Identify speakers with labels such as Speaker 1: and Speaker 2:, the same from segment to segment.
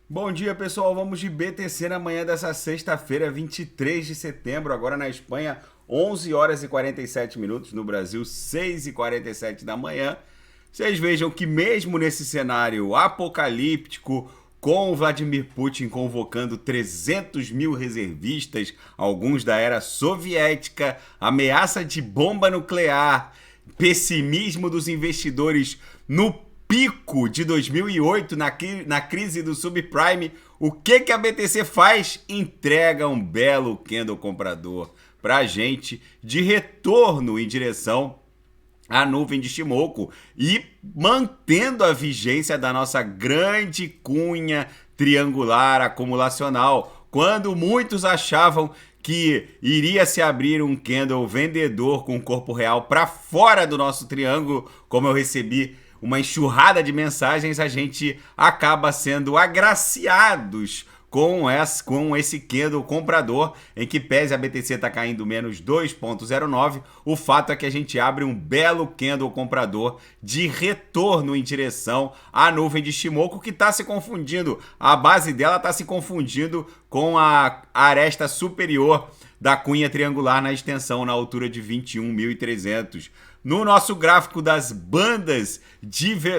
Speaker 1: Bom dia, pessoal. Vamos de BTC na manhã dessa sexta-feira, 23 de setembro. Agora na Espanha, 11 horas e 47 minutos. No Brasil, 6 e 47 da manhã. Vocês vejam que mesmo nesse cenário apocalíptico, com o Vladimir Putin convocando 300 mil reservistas, alguns da era soviética, ameaça de bomba nuclear, pessimismo dos investidores no pico de 2008, na crise do subprime, o que a BTC faz? Entrega um belo candle comprador para a gente de retorno em direção à nuvem de Shimoku e mantendo a vigência da nossa grande cunha triangular acumulacional. Quando muitos achavam que iria se abrir um candle vendedor com o corpo real para fora do nosso triângulo, como eu recebi uma enxurrada de mensagens, a gente acaba sendo agraciados com esse candle comprador, em que pese a BTC está caindo menos 2,09, o fato é que a gente abre um belo candle comprador de retorno em direção à nuvem de Shimoku, que está se confundindo, a base dela está se confundindo com a aresta superior da cunha triangular na extensão, na altura de 21.300. No nosso gráfico das bandas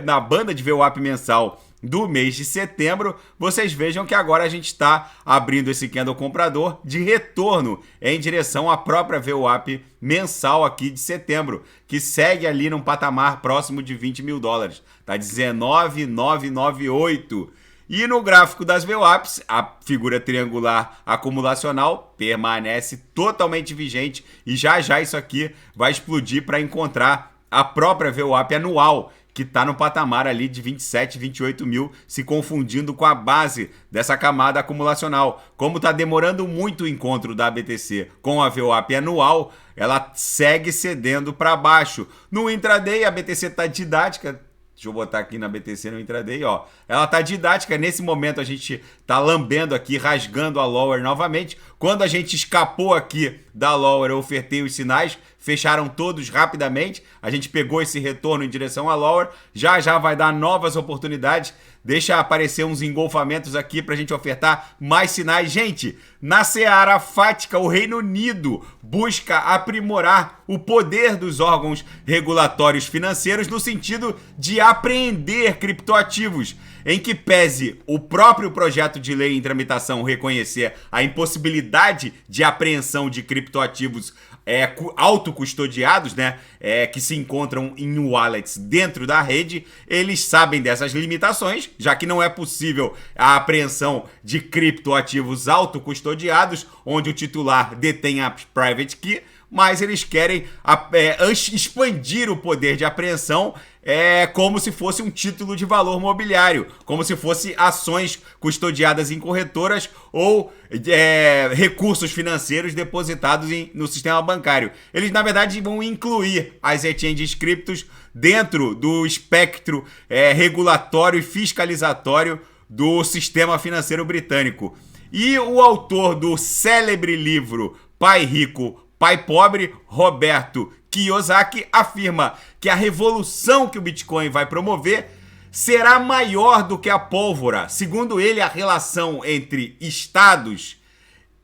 Speaker 1: na banda de VWAP mensal do mês de setembro, vocês vejam que agora a gente está abrindo esse candle comprador de retorno em direção à própria VWAP mensal aqui de setembro, que segue ali num patamar próximo de 20 mil dólares. Está 19.998. E no gráfico das VWAPs, a figura triangular acumulacional permanece totalmente vigente e já isso aqui vai explodir para encontrar a própria VWAP anual, que está no patamar ali de 27, 28 mil, se confundindo com a base dessa camada acumulacional. Como está demorando muito o encontro da BTC com a VWAP anual, ela segue cedendo para baixo. No intraday, a BTC está didática. Deixa eu botar aqui na BTC no intraday, ó. Ela tá didática. Nesse momento a gente tá lambendo aqui, rasgando a lower novamente. Quando a gente escapou aqui da lower, eu ofertei os sinais, fecharam todos rapidamente. A gente pegou esse retorno em direção à lower. Já vai dar novas oportunidades. Deixa aparecer uns engolfamentos aqui pra gente ofertar mais sinais. Gente, na seara fática, o Reino Unido busca aprimorar o poder dos órgãos regulatórios financeiros no sentido de apreender criptoativos, em que pese o próprio projeto de lei em tramitação reconhecer a impossibilidade de apreensão de criptoativos autocustodiados, né, que se encontram em wallets dentro da rede. Eles sabem dessas limitações, já que não é possível a apreensão de criptoativos autocustodiados, onde o titular detém a private key, mas eles querem expandir o poder de apreensão como se fosse um título de valor mobiliário, como se fosse ações custodiadas em corretoras ou recursos financeiros depositados no sistema bancário. Eles, na verdade, vão incluir as exchanges criptos dentro do espectro regulatório e fiscalizatório do sistema financeiro britânico. E o autor do célebre livro Pai Rico, Pai Pobre, Roberto Kiyosaki, afirma que a revolução que o Bitcoin vai promover será maior do que a pólvora. Segundo ele, a relação entre estados,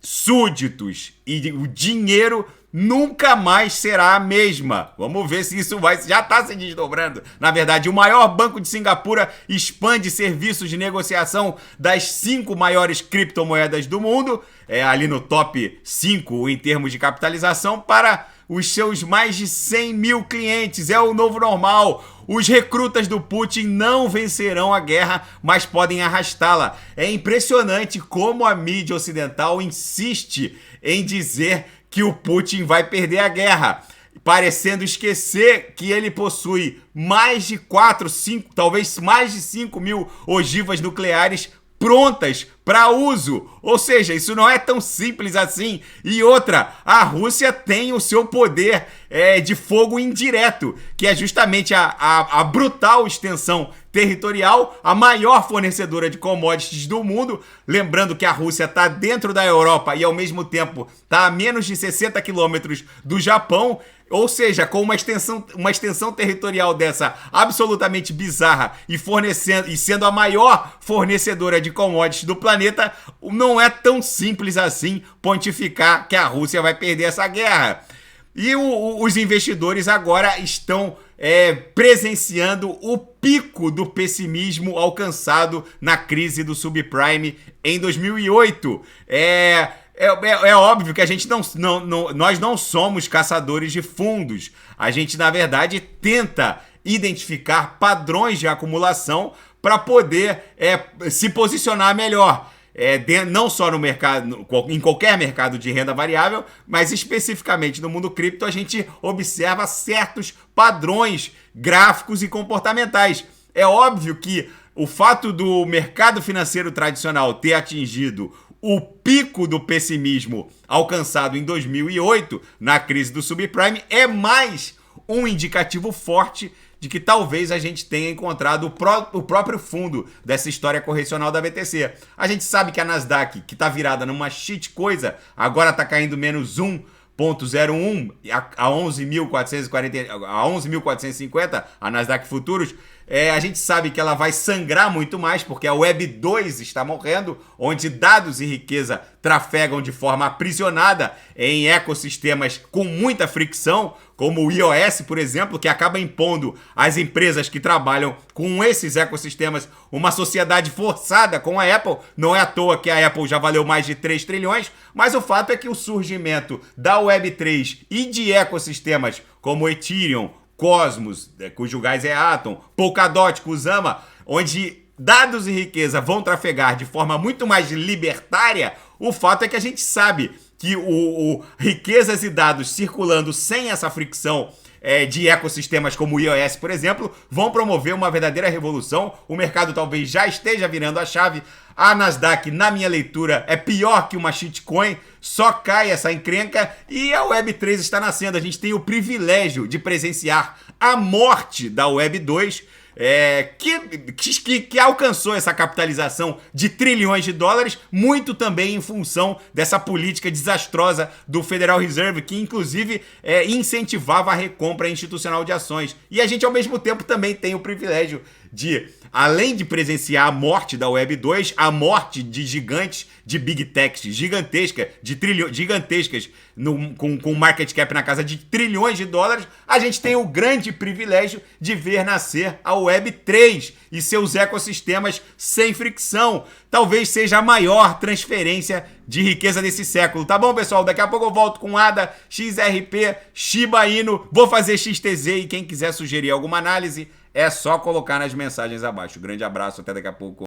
Speaker 1: súditos e o dinheiro nunca mais será a mesma. Vamos ver se isso já está se desdobrando. Na verdade, o maior banco de Singapura expande serviços de negociação das 5 maiores criptomoedas do mundo, ali no top 5 em termos de capitalização, para os seus mais de 100 mil clientes. É o novo normal. Os recrutas do Putin não vencerão a guerra, mas podem arrastá-la. É impressionante como a mídia ocidental insiste em dizer que o Putin vai perder a guerra, parecendo esquecer que ele possui mais de 4, 5, talvez mais de 5 mil ogivas nucleares prontas para uso. Ou seja, isso não é tão simples assim. E outra, a Rússia tem o seu poder de fogo indireto, que é justamente a brutal extensão territorial, a maior fornecedora de commodities do mundo. Lembrando que a Rússia está dentro da Europa e ao mesmo tempo está a menos de 60 quilômetros do Japão. Ou seja, com uma extensão territorial dessa absolutamente bizarra e sendo a maior fornecedora de commodities do planeta, não é tão simples assim pontificar que a Rússia vai perder essa guerra. E os investidores agora estão presenciando o pico do pessimismo alcançado na crise do subprime em 2008. É óbvio que a gente nós não somos caçadores de fundos. A gente, na verdade, tenta identificar padrões de acumulação para poder se posicionar melhor. Não só no mercado, em qualquer mercado de renda variável, mas especificamente no mundo cripto, a gente observa certos padrões gráficos e comportamentais. É óbvio que o fato do mercado financeiro tradicional ter atingido o pico do pessimismo alcançado em 2008, na crise do subprime, é mais um indicativo forte de que talvez a gente tenha encontrado o próprio fundo dessa história correcional da BTC. A gente sabe que a Nasdaq, que está virada numa shit coisa, agora está caindo menos 1,01 a 11.450, a Nasdaq Futuros. A gente sabe que ela vai sangrar muito mais, porque a Web 2 está morrendo, onde dados e riqueza trafegam de forma aprisionada em ecossistemas com muita fricção, como o iOS, por exemplo, que acaba impondo às empresas que trabalham com esses ecossistemas uma sociedade forçada com a Apple. Não é à toa que a Apple já valeu mais de 3 trilhões, mas o fato é que o surgimento da Web 3 e de ecossistemas como Ethereum, Cosmos, cujo gás é Atom, Polkadot, Kusama, onde dados e riqueza vão trafegar de forma muito mais libertária, o fato é que a gente sabe que riquezas e dados circulando sem essa fricção de ecossistemas como o iOS, por exemplo, vão promover uma verdadeira revolução. O mercado talvez já esteja virando a chave. A Nasdaq, na minha leitura, é pior que uma shitcoin, só cai essa encrenca e a Web3 está nascendo. A gente tem o privilégio de presenciar a morte da Web 2, que alcançou essa capitalização de trilhões de dólares, muito também em função dessa política desastrosa do Federal Reserve, que inclusive incentivava a recompra institucional de ações. E a gente, ao mesmo tempo, também tem o privilégio de, além de presenciar a morte da Web 2, a morte de gigantes, de big techs gigantescas, gigantescas, com market cap na casa de trilhões de dólares, a gente tem o grande privilégio de ver nascer a Web 3 e seus ecossistemas sem fricção. Talvez seja a maior transferência de riqueza desse século. Tá bom, pessoal? Daqui a pouco eu volto com ADA, XRP, Shiba Inu, vou fazer XTZ e quem quiser sugerir alguma análise, é só colocar nas mensagens abaixo. Grande abraço, até daqui a pouco.